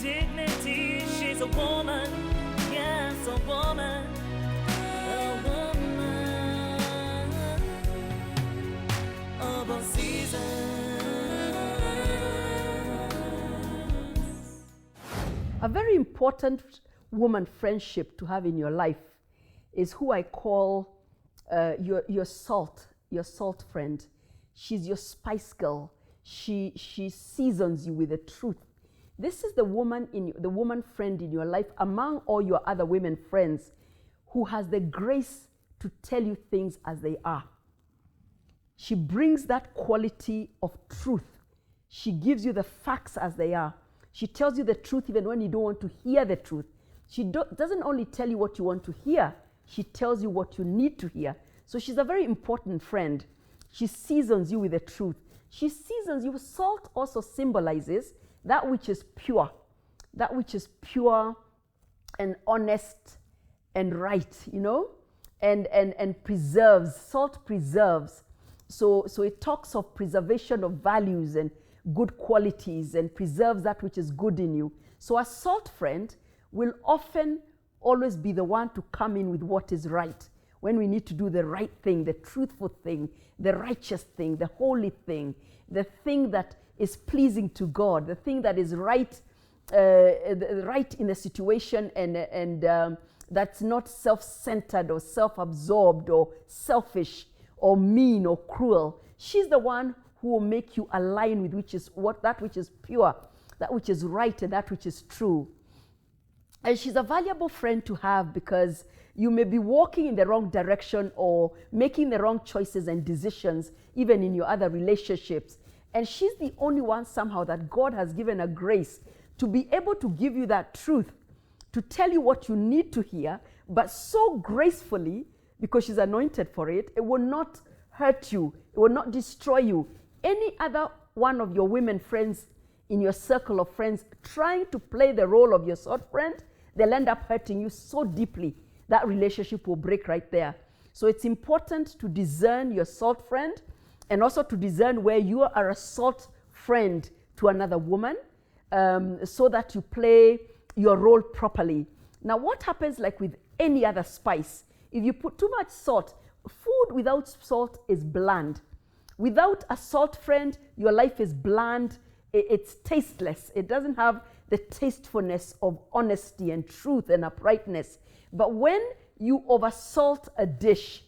dignity. She's a woman, yes, a woman, of all seasons. A very important woman friendship to have in your life is who I call your salt friend. She's your spice girl. She seasons you with the truth. This is the woman friend in your life among all your other women friends who has the grace to tell you things as they are. She brings that quality of truth. She gives you the facts as they are. She tells you the truth even when you don't want to hear the truth. She doesn't only tell you what you want to hear, she tells you what you need to hear. So she's a very important friend. She seasons you with the truth. She seasons you. Salt also symbolizes that which is pure and honest and right, and preserves. Salt preserves. So it talks of preservation of values and good qualities and preserves that which is good in you. So a salt friend will often always be the one to come in with what is right. When we need to do the right thing, the truthful thing, the righteous thing, the holy thing, the thing that is pleasing to God, the thing that is right in the situation and that's not self-centered or self-absorbed or selfish or mean or cruel. She's the one who will make you align with that which is pure, that which is right, and that which is true. And she's a valuable friend to have because you may be walking in the wrong direction or making the wrong choices and decisions, even in your other relationships. And she's the only one somehow that God has given a grace to be able to give you that truth, to tell you what you need to hear, but so gracefully, because she's anointed for it, it will not hurt you, it will not destroy you. Any other one of your women friends in your circle of friends trying to play the role of your salt friend, they'll end up hurting you so deeply that relationship will break right there. So it's important to discern your salt friend and also to discern where you are a salt friend to another woman, so that you play your role properly. Now, what happens like with any other spice? If you put too much salt, food without salt is bland. Without a salt friend, your life is bland. It's tasteless. It doesn't have the tastefulness of honesty and truth and uprightness. But when you oversalt a dish,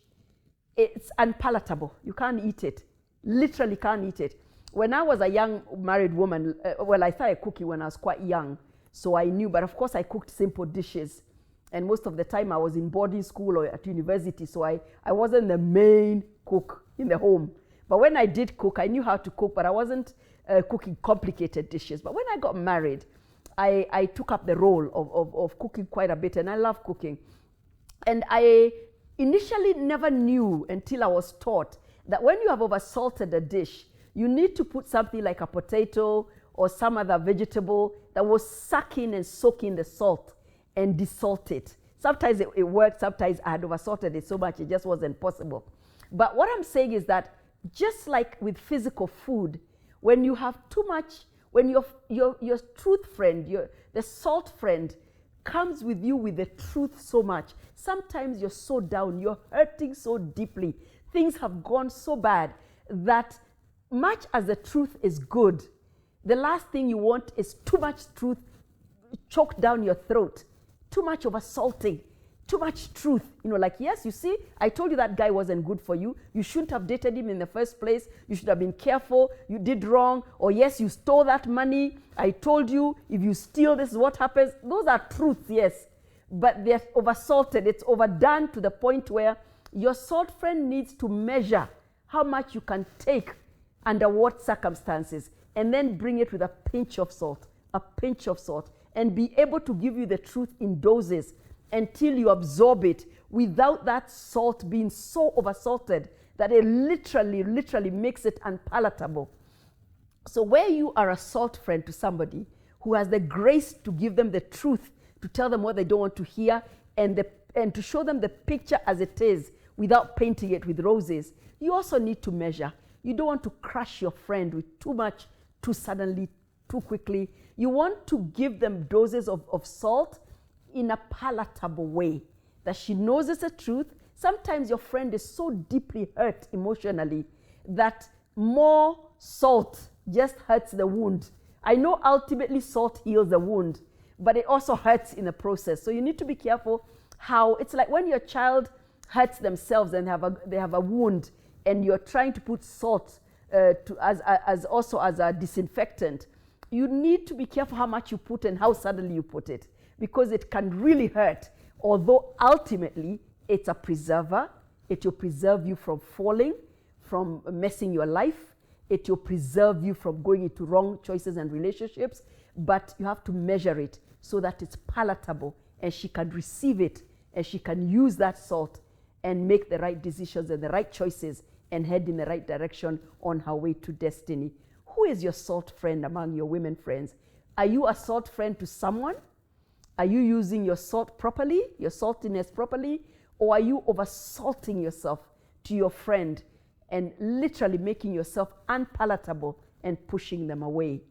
it's unpalatable. You can't eat it. Literally can't eat it. When I was a young married woman, I started cooking when I was quite young. So I knew, but of course I cooked simple dishes. And most of the time I was in boarding school or at university, so I wasn't the main cook in the home. But when I did cook, I knew how to cook, but I wasn't cooking complicated dishes. But when I got married, I took up the role of cooking quite a bit, and I love cooking. And I initially never knew until I was taught that when you have oversalted a dish, you need to put something like a potato or some other vegetable that will suck in and soak in the salt and desalt it. Sometimes it worked, sometimes I had oversalted it so much it just wasn't possible. But what I'm saying is that just like with physical food, when you have too much, when your truth friend, the salt friend comes with you with the truth so much, sometimes you're so down, you're hurting so deeply, things have gone so bad that much as the truth is good, the last thing you want is too much truth choked down your throat, too much of assaulting, too much truth. Like, yes, you see, I told you that guy wasn't good for you. You shouldn't have dated him in the first place. You should have been careful. You did wrong. Or yes, you stole that money. I told you, if you steal, this is what happens. Those are truths, yes. But they're oversalted. It's overdone to the point where your salt friend needs to measure how much you can take under what circumstances, and then bring it with a pinch of salt, and be able to give you the truth in doses until you absorb it without that salt being so oversalted that it literally makes it unpalatable. So where you are a salt friend to somebody who has the grace to give them the truth, to tell them what they don't want to hear, and to show them the picture as it is without painting it with roses, you also need to measure. You don't want to crush your friend with too much too suddenly, too quickly. You want to give them doses of salt in a palatable way, that she knows it's a truth. Sometimes your friend is so deeply hurt emotionally that more salt just hurts the wound. I know ultimately salt heals the wound, but it also hurts in the process. So you need to be careful how, it's like when your child hurts themselves and they have a wound, and you're trying to put salt as a disinfectant. You need to be careful how much you put and how suddenly you put it, because it can really hurt. Although ultimately it's a preserver, it will preserve you from falling, from messing your life. It will preserve you from going into wrong choices and relationships, but you have to measure it so that it's palatable and she can receive it and she can use that salt and make the right decisions and the right choices and head in the right direction on her way to destiny. Who is your salt friend among your women friends? Are you a salt friend to someone? Are you using your salt properly, your saltiness properly? Or are you over-salting yourself to your friend and literally making yourself unpalatable and pushing them away?